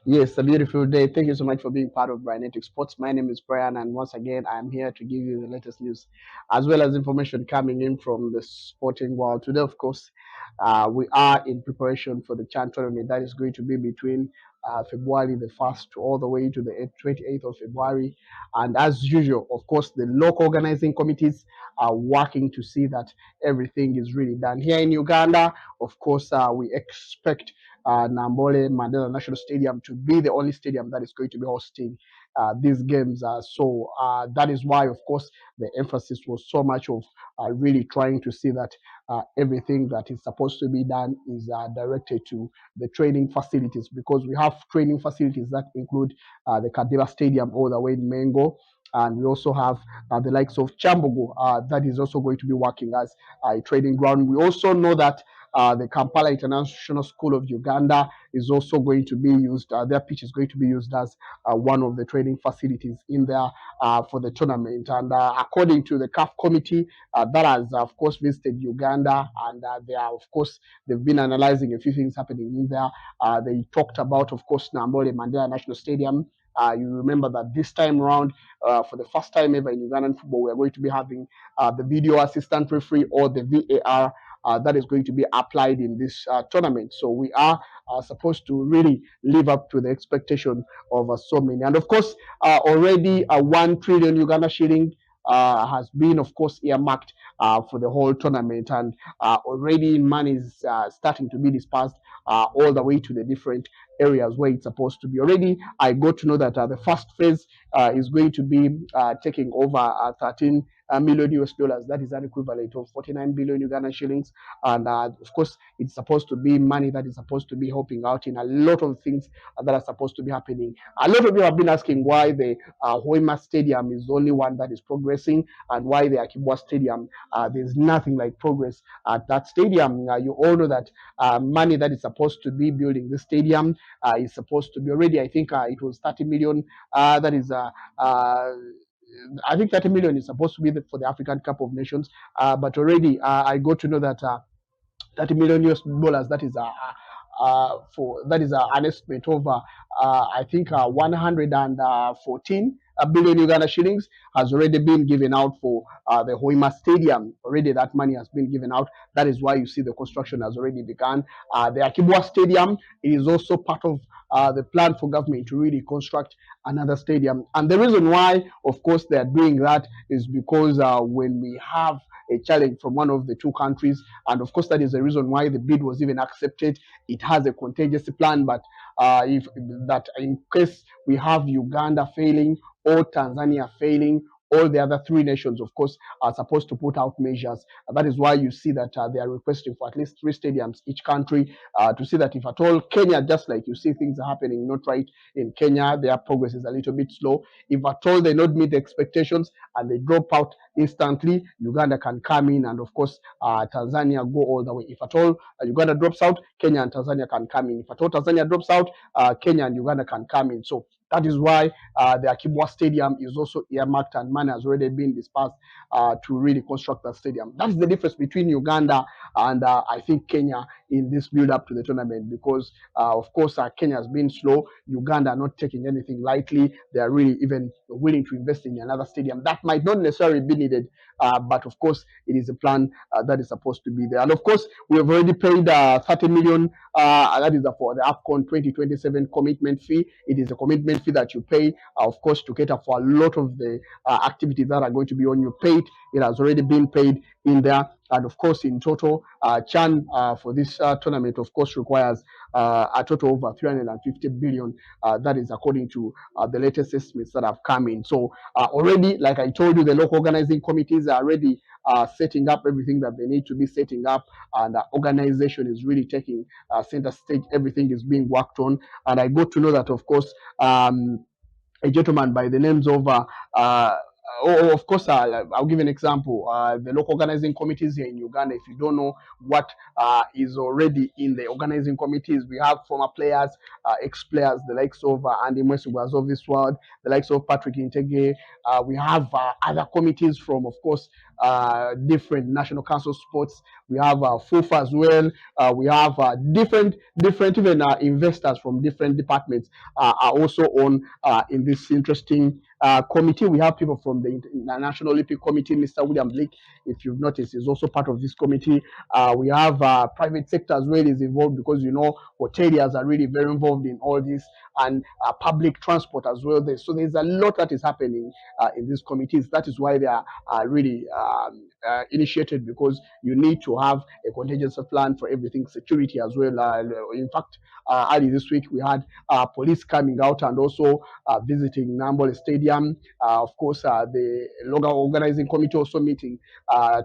Yes, a beautiful day. Thank you so much for being part of Brianetic Sports. My name is Brian, and once again, I'm here to give you the latest news as well as information coming in from the sporting world. Today, of course, we are in preparation for the Chan tournament that is going to be between February the 1st all the way to the 28th of February. And as usual, of course, the local organizing committees are working to see that everything is really done. Here in Uganda, of course, we expect Nambole Mandela National Stadium to be the only stadium that is going to be hosting these games. So that is why, of course, the emphasis was so much of really trying to see that everything that is supposed to be done is directed to the training facilities, because we have training facilities that include the Kadeba Stadium all the way in Mengo. And we also have the likes of Chambogo that is also going to be working as a training ground. We also know that the Kampala International School of Uganda is also going to be used. Their pitch is going to be used as one of the training facilities in there for the tournament. And according to the CAF committee, that has, of course, visited Uganda, and they are, of course, they've been analyzing a few things happening in there. They talked about, of course, Nambole Mandela National Stadium. You remember that this time around, for the first time ever in Ugandan football, we are going to be having the video assistant referee, or the VAR, that is going to be applied in this tournament. So we are supposed to really live up to the expectation of so many. And of course, already 1 trillion Uganda shilling has been, of course, earmarked for the whole tournament, and already money is starting to be dispersed all the way to the different areas where it's supposed to be. Already, I got to know that the first phase is going to be taking over 13 million US dollars. That is an equivalent of 49 billion Ugandan shillings. And of course, it's supposed to be money that is supposed to be helping out in a lot of things that are supposed to be happening. A lot of you have been asking why the Hoima Stadium is the only one that is progressing, and why the Akibwa Stadium, there's nothing like progress at that stadium. You all know that money that is supposed to be building the stadium is supposed to be already, I think it was 30 million. That is I think 30 million is supposed to be for the African Cup of Nations, but already I got to know that 30 million US dollars, that is an estimate of I think 114 billion Uganda shillings has already been given out for the Hoima Stadium. Already that money has been given out. That is why you see the construction has already begun. The Akibwa Stadium is also part of the plan for government to really construct another stadium. And the reason why, of course, they are doing that is because when we have a challenge from one of the two countries, and of course that is the reason why the bid was even accepted. It has a contingency plan, but if that in case we have Uganda failing or Tanzania failing, all the other three nations, of course, are supposed to put out measures. That is why you see that they are requesting for at least three stadiums each country, to see that if at all Kenya, just like you see things are happening not right in Kenya, their progress is a little bit slow. If at all they not meet the expectations and they drop out instantly, Uganda can come in, and of course, Tanzania go all the way. If at all Uganda drops out, Kenya and Tanzania can come in. If at all Tanzania drops out, Kenya and Uganda can come in. So that is why the Akibwa Stadium is also earmarked, and money has already been dispersed to really construct that stadium. That's the difference between Uganda and I think Kenya in this build up to the tournament, because of course Kenya has been slow. Uganda are not taking anything lightly. They are really even willing to invest in another stadium that might not necessarily be needed, but of course it is a plan that is supposed to be there. And of course we have already paid 30 million. That is for the AFCON 2027 commitment fee. It is a commitment fee that you pay, of course, to cater for a lot of the activities that are going to be on your plate. It has already been paid in there. And of course, in total, Chan for this tournament, of course, requires a total of 350 billion. That is according to the latest estimates that have come in. So already, like I told you, the local organizing committees are already setting up everything that they need to be setting up, and organization is really taking center stage. Everything is being worked on, and I got to know that, of course, a gentleman by the names of of course, I'll give an example. The local organizing committees here in Uganda, if you don't know what is already in the organizing committees, we have former players, ex-players, the likes of Andy Mwesugas of this world, the likes of Patrick Intege. We have other committees from, of course, different national council sports. we have FUFA as well. We have different even investors from different departments are also on in this interesting committee. We have people from the International Olympic Committee. Mr. William Blake, if you've noticed, is also part of this committee. We have private sector as well is involved, because hoteliers are really very involved in all this, and public transport as well. So there's a lot that is happening in these committees. That is why they are really initiated, because you need to have a contingency plan for everything, security as well. In fact, early this week we had police coming out and also visiting Nambole Stadium. Of course, the local organizing committee also meeting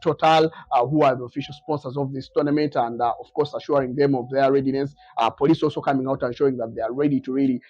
Total, who are the official sponsors of this tournament, and of course assuring them of their readiness. Police also coming out and showing that they are ready to really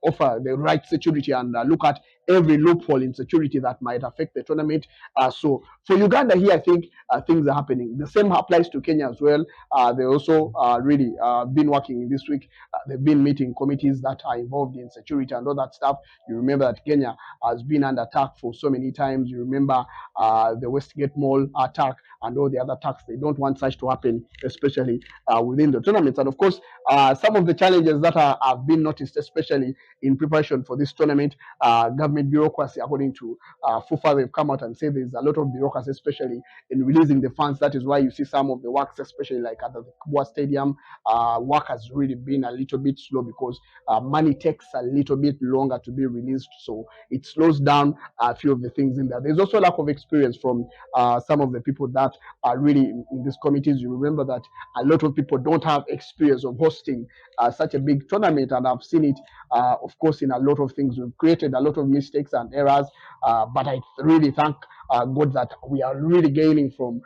offer the right security and look at every loophole in security that might affect the tournament. So for Uganda here, I think things are happening. The same applies to Kenya as well. They also really been working in this week. They've been meeting committees that are involved in security and all that stuff. You remember that Kenya has been under attack for so many times. You remember the Westgate Mall attack and all the other attacks. They don't want such to happen, especially within the tournaments. And of course, some of the challenges that have been noticed, especially in preparation for this tournament, government bureaucracy, according to FUFA, they've come out and said there's a lot of bureaucracy, especially in releasing the funds. That is why you see some of the works, especially like at the Kubwa Stadium, work has really been a little bit slow, because money takes a little bit longer to be released. So it slows down a few of the things in there. There's also lack of experience from some of the people that are really in these committees. You remember that a lot of people don't have experience of hosting such a big tournament, and I've seen it, of course, in a lot of things. We've created a lot of mistakes and errors, but I really thank God that we are really gaining from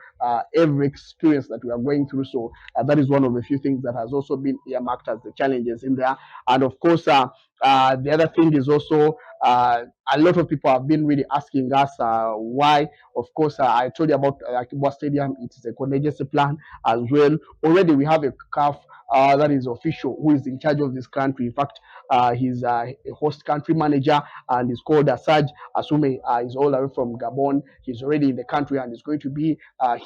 every experience that we are going through. So that is one of the few things that has also been earmarked as the challenges in there. And of course, the other thing is also a lot of people have been really asking us why. Of course, I told you about Kubwa Stadium. It is a contingency plan as well. Already we have a CAF that is official, who is in charge of this country. In fact, he's a host country manager, and he's called Asaj Asume. He's all the way from Gabon. He's already in the country and is going to be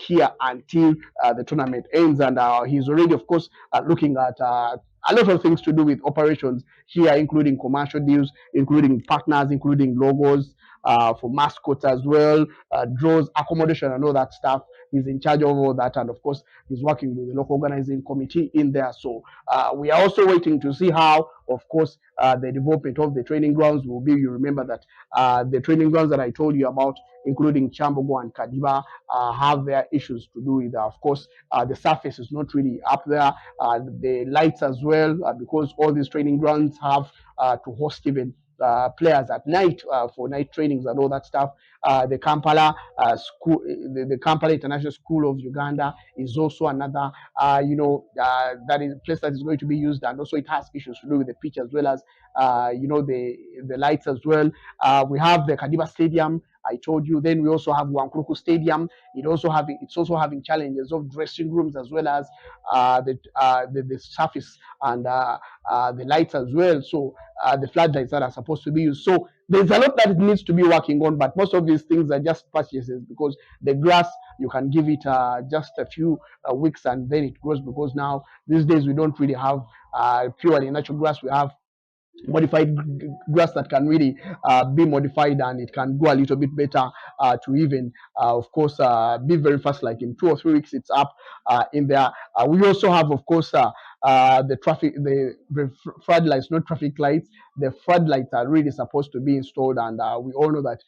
here until the tournament ends. And he's already, of course, looking at a lot of things to do with operations here, including commercial deals, including partners, including logos for mascots as well, draws, accommodation, and all that stuff. He's in charge of all that, and of course, he's working with the local organizing committee in there. So we are also waiting to see how, of course, the development of the training grounds will be. You remember that the training grounds that I told you about, including Chambogo and Kadiba, have their issues to do with, of course, the surface is not really up there. The lights as well, because all these training grounds have to host even players at night for night trainings and all that stuff. The Kampala school, the Kampala International School of Uganda is also another, that is a place that is going to be used, and also it has issues to do with the pitch as well as, the lights as well. We have the Kadiba Stadium. I told you. Then we also have Wankruku Stadium. It's also having challenges of dressing rooms as well as the surface and the lights as well. So the floodlights that are supposed to be used. So there's a lot that it needs to be working on, but most of these things are just purchases, because the grass, you can give it just a few weeks and then it grows, because now these days we don't really have purely natural grass. We have modified grass that can really be modified, and it can go a little bit better to even of course be very fast, like in 2 or 3 weeks it's up in there. We also have, of course, the floodlights, not traffic lights. The floodlights are really supposed to be installed, and we all know that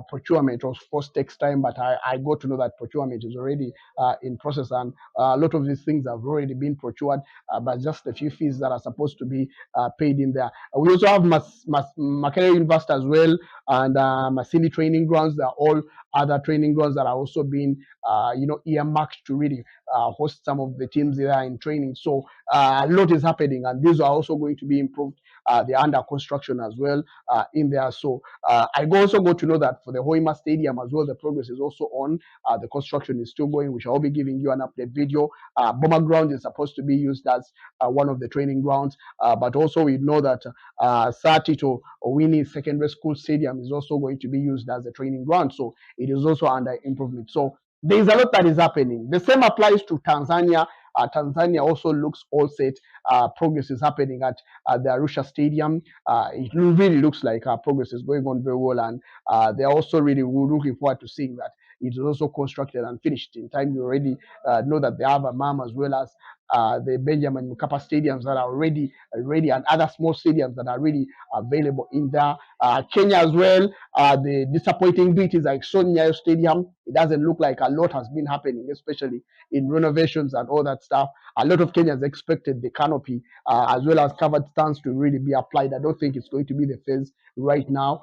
procurement, of course, takes time, but I got to know that procurement is already in process, and a lot of these things have already been procured, but just a few fees that are supposed to be paid in there. We also have Makerere University as well, and Masindi training grounds. There are all other training grounds that are also being, earmarked to really host some of the teams there in training. So a lot is happening, and these are also going to be improved. They're under construction as well in there. So I also got to know that for the Hoima Stadium as well, the progress is also on. The construction is still going, which I'll be giving you an update video. Bomber Ground is supposed to be used as one of the training grounds, but also we know that Satito Owini Secondary School Stadium is also going to be used as a training ground. So it is also under improvement. So there is a lot that is happening. The same applies to Tanzania. Tanzania also looks all set. Progress is happening at the Arusha Stadium. It really looks like progress is going on very well, and they are also really looking forward to seeing that it is also constructed and finished in time. You already know that they have a MAM as well as the Benjamin Mkapa stadiums that are already ready, and other small stadiums that are really available in there. Kenya as well. The disappointing bit is like Nyayo Stadium. It doesn't look like a lot has been happening, especially in renovations and all that stuff. A lot of Kenyans expected the canopy as well as covered stands to really be applied. I don't think it's going to be the phase right now.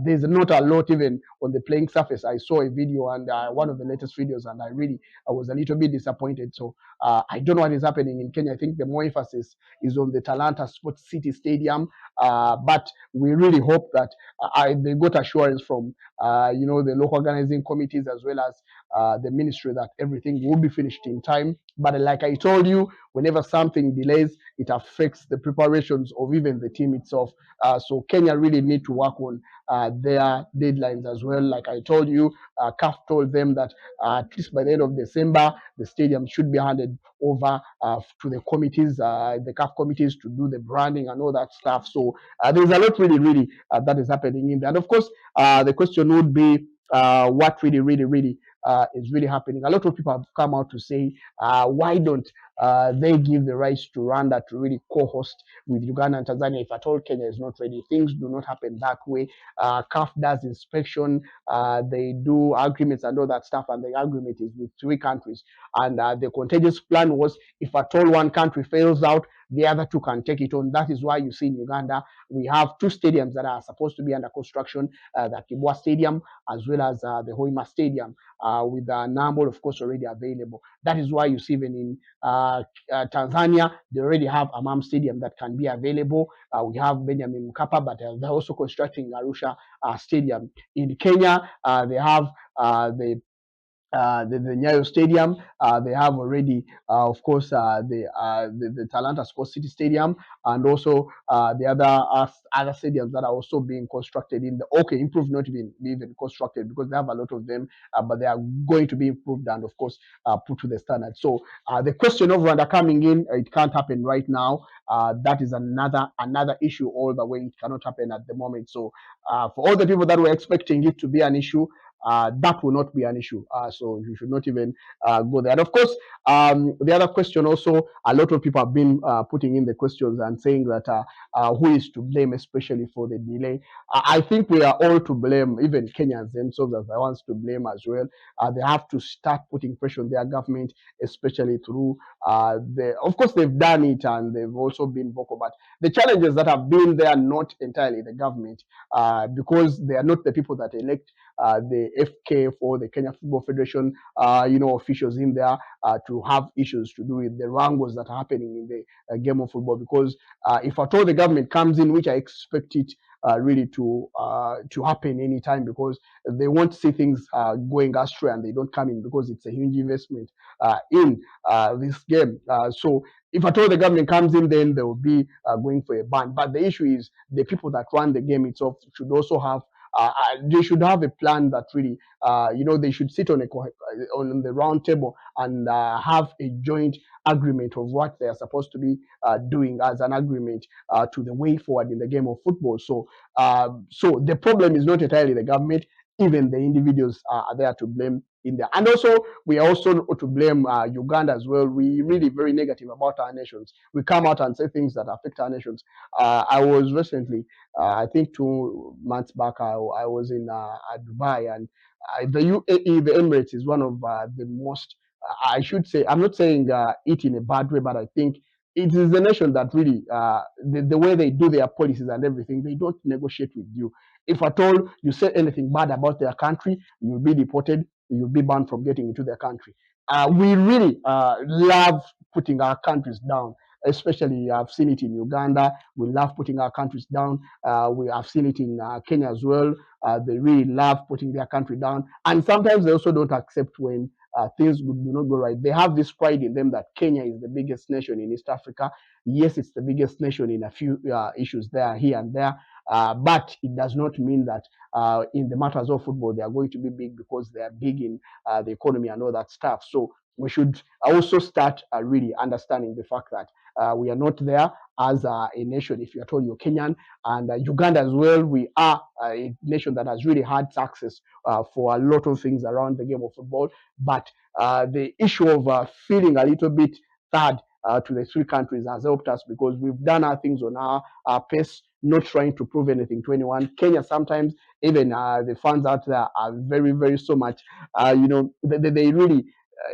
There's not a lot even on the playing surface. I saw a video and one of the latest videos, and I was a little bit disappointed. So I don't know what is happening in Kenya. I think the more emphasis is on the Talanta Sports City Stadium, but we really hope that they got assurance from the local organizing committees as well as the ministry that everything will be finished in time. But like I told you, whenever something delays, it affects the preparations of even the team itself. So Kenya really need to work on their deadlines as well. Like I told you, CAF told them that at least by the end of December, the stadium should be handed over to the committees, the CAF committees, to do the branding and all that stuff. So there's a lot really that is happening in there. And of course, the question would be what really is really happening. A lot of people have come out to say, why don't they give the rights to Rwanda to really co-host with Uganda and Tanzania if at all Kenya is not ready? Things do not happen that way. CAF does inspection, they do agreements and all that stuff, and the agreement is with 3 countries. And the contagious plan was if at all one country fails out, the other 2 can take it on. That is why you see in Uganda, we have 2 stadiums that are supposed to be under construction, the Kibwa Stadium as well as the Hoima Stadium, with Nambo, of course, already available. That is why you see even in Tanzania, they already have a MAM Stadium that can be available. We have Benjamin Mkapa, but they're also constructing Arusha Stadium. In Kenya, they have the Nyayo Stadium. They have already, of course, the Talanta Sports City Stadium, and also the other stadiums that are also being constructed in the improved, not even constructed because they have a lot of them, but they are going to be improved and of course put to the standard. So the question of Rwanda coming in, it can't happen right now. That is another issue all the way. It cannot happen at the moment. So for all the people that were expecting it to be an issue, that will not be an issue. So you should not even go there. And of course, the other question also, a lot of people have been putting in the questions and saying that who is to blame, especially for the delay. I think we are all to blame, even Kenyans themselves are the ones to blame as well. They have to start putting pressure on their government, especially through of course, they've done it and they've also been vocal, but the challenges that have been there, not entirely the government, because they are not the people that elect the FKF or the Kenya Football Federation, officials in there to have issues to do with the wrangles that are happening in the game of football. Because if at all the government comes in, which I expect it really to happen anytime, because they won't see things going astray and they don't come in because it's a huge investment in this game. So if at all the government comes in, then they will be going for a ban. But the issue is the people that run the game itself should also have they should have a plan that really, they should sit on the round table and have a joint agreement of what they are supposed to be doing as an agreement to the way forward in the game of football. So, so the problem is not entirely the government. Even the individuals are there to blame in there. And also, we are also to blame Uganda as well. We really very negative about our nations. We come out and say things that affect our nations. I was recently, I think 2 months back, I was in Dubai, and the UAE, the Emirates, is one of the most, I should say, I'm not saying it in a bad way, but I think it is the nation that really, the way they do their policies and everything, they don't negotiate with you. If at all you say anything bad about their country, you'll be deported, you'll be banned from getting into their country. We really love putting our countries down, especially I've seen it in Uganda. We love putting our countries down. We have seen it in Kenya as well. They really love putting their country down. And sometimes they also don't accept when things do not go right. They have this pride in them that Kenya is the biggest nation in East Africa. Yes, it's the biggest nation in a few issues there, here and there. But it does not mean that in the matters of football they are going to be big because they are big in the economy and all that stuff. So we should also start really understanding the fact that we are not there as a nation. If you are told you're Kenyan and Uganda as well, we are a nation that has really had success for a lot of things around the game of football. But the issue of feeling a little bit third to the three countries has helped us because we've done our things on our pace, not trying to prove anything to anyone. Kenya sometimes, even the fans out there are very, very so much, they really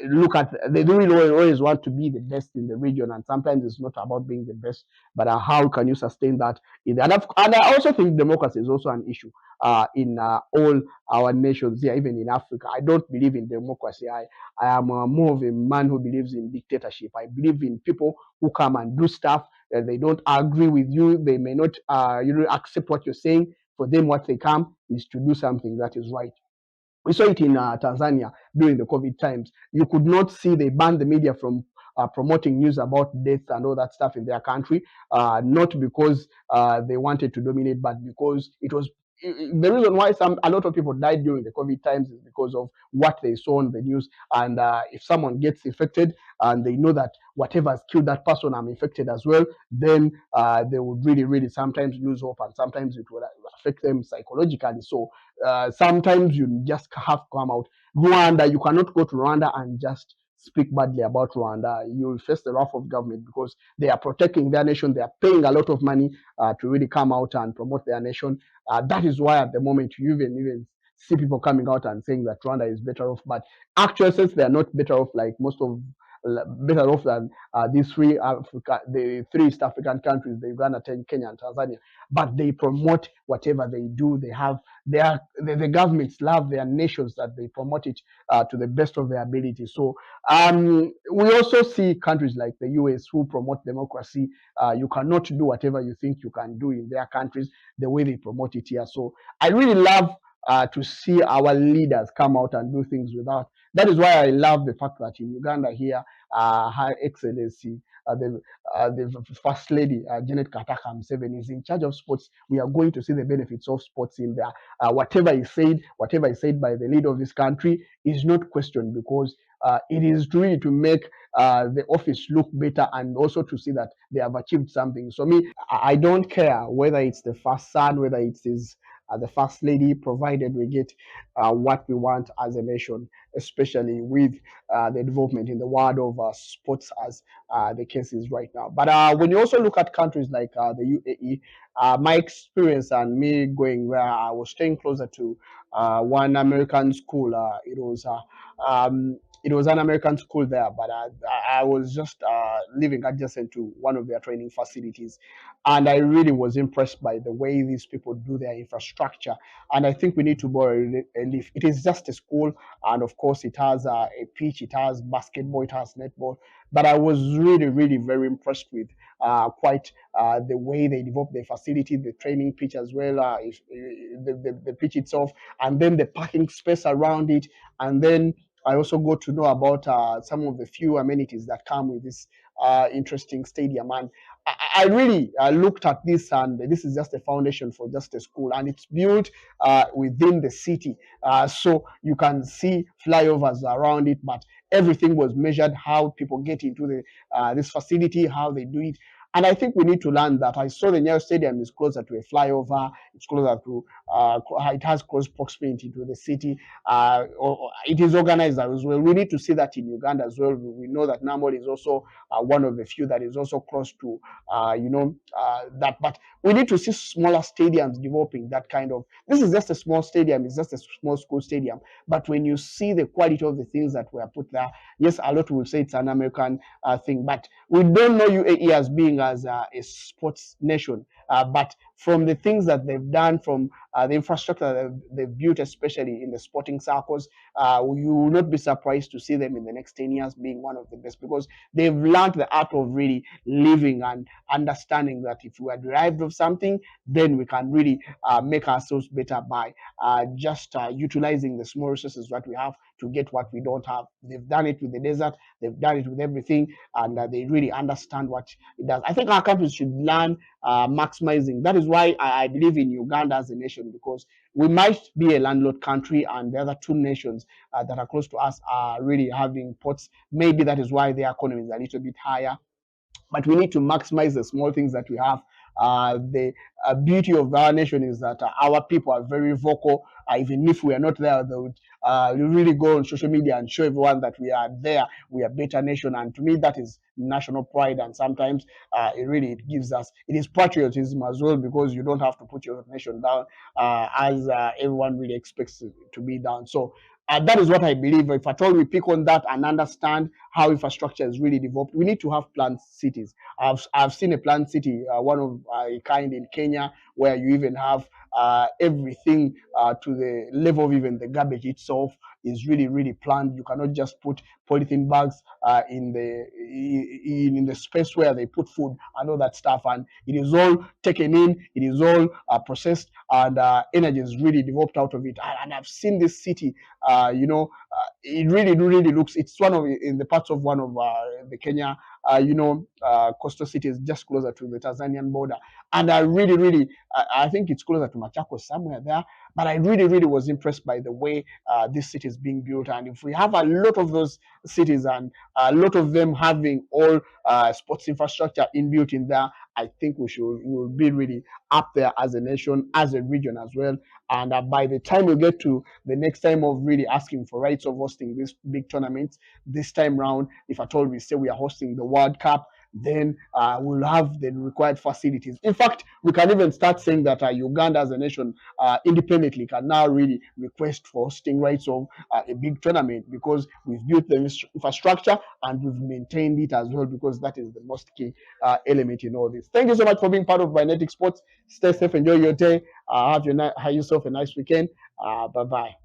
look at, they really always want to be the best in the region, and sometimes it's not about being the best, but how can you sustain that in the, and I also think democracy is also an issue in all our nations here, even in Africa. I don't believe in democracy. I am more of a man who believes in dictatorship. I believe in people who come and do stuff. They don't agree with you. They may not accept what you're saying. For them, what they come is to do something that is right. We saw it in Tanzania during the COVID times. You could not see, they banned the media from promoting news about deaths and all that stuff in their country, not because they wanted to dominate, but because it was the reason why a lot of people died during the COVID times is because of what they saw on the news. And if someone gets infected and they know that whatever has killed that person, I'm infected as well, then they would really, really sometimes lose hope, and sometimes it would affect them psychologically. So sometimes you just have to come out. Rwanda, you cannot go to Rwanda and just speak badly about Rwanda. You'll face the wrath of government because they are protecting their nation. They are paying a lot of money to really come out and promote their nation. That is why at the moment you even see people coming out and saying that Rwanda is better off. But actually, since they are not better off, like most of better off than the three East African countries, the Uganda, Kenya, and Tanzania. But they promote whatever they do. They have the governments love their nations that they promote it to the best of their ability. So we also see countries like the US who promote democracy. You cannot do whatever you think you can do in their countries the way they promote it here. So I really love to see our leaders come out and do things without. That is why I love the fact that in Uganda here, Her Excellency, the First Lady, Janet Kataka Museveni, is in charge of sports. We are going to see the benefits of sports in there. Whatever is said by the leader of this country is not questioned because it is really to make the office look better and also to see that they have achieved something. So me, I don't care whether it's the first son, whether it is the first lady, provided we get what we want as a nation, especially with the development in the world of sports as the case is right now. But when you also look at countries like the UAE, my experience and me going where I was staying closer to one American school. It was an American school there, but I was just living adjacent to one of their training facilities. And I really was impressed by the way these people do their infrastructure. And I think we need to borrow a leaf. It is just a school, and of course, it has a pitch, it has basketball, it has netball. But I was really, really very impressed with quite the way they develop the facility, the training pitch as well, the pitch itself, and then the parking space around it. And then I also got to know about some of the few amenities that come with this interesting stadium. And I really looked at this, and this is just a foundation for just a school, and it's built within the city. So you can see flyovers around it, but everything was measured, how people get into this facility, how they do it. And I think we need to learn that. I saw the Nyayo Stadium is closer to a flyover. It's closer to, it has close proximity to the city. Or it is organized as well. We need to see that in Uganda as well. We know that Namol is also one of the few that is also close to, that. But we need to see smaller stadiums developing that kind of. This is just a small stadium. It's just a small school stadium. But when you see the quality of the things that were put there, yes, a lot will say it's an American thing, but we don't know UAE as being as a sports nation. But from the things that they've done, from the infrastructure that they've built, especially in the sporting circles, you will not be surprised to see them in the next 10 years being one of the best, because they've learned the art of really living and understanding that if we are derived of something, then we can really make ourselves better by just utilizing the small resources that we have to get what we don't have. They've done it with the desert, they've done it with everything, and they really understand what it does. I think our countries should learn maximizing. That is why I believe in Uganda as a nation, because we might be a landlocked country, and the other two nations that are close to us are really having ports. Maybe that is why their economy is a little bit higher, but we need to maximize the small things that we have. The beauty of our nation is that our people are very vocal. Even if we are not there, they would really go on social media and show everyone that we are there. We are a better nation, and to me, that is national pride. And sometimes it gives us, it is patriotism as well, because you don't have to put your nation down as everyone really expects it to be done. So that is what I believe. If at all we pick on that and understand how infrastructure is really developed, we need to have planned cities. I've seen a planned city, one of a kind in Kenya, where you even have everything to the level of even the garbage itself is really planned. You cannot just put polythene bags in the space where they put food and all that stuff, and it is all taken in, it is all processed, and energy is really developed out of it. And I've seen this city, it really looks. It's one of in the parts of one of the Kenya, coastal cities just closer to the Tanzanian border, and I really, I think it's closer to Machakos somewhere there. But I really was impressed by the way this city is being built, and if we have a lot of those cities and a lot of them having all sports infrastructure inbuilt in there, I think we will be really up there as a nation, as a region as well. And by the time we get to the next time of really asking for rights of hosting this big tournament, this time round, if at all we say we are hosting the World Cup, then we'll have the required facilities. In fact, we can even start saying that Uganda as a nation independently can now really request for hosting rights of a big tournament, because we've built the infrastructure and we've maintained it as well, because that is the most key element in all this. Thank you so much for being part of Binetic Sports. Stay safe, enjoy your day, have yourself a nice weekend. Bye-bye.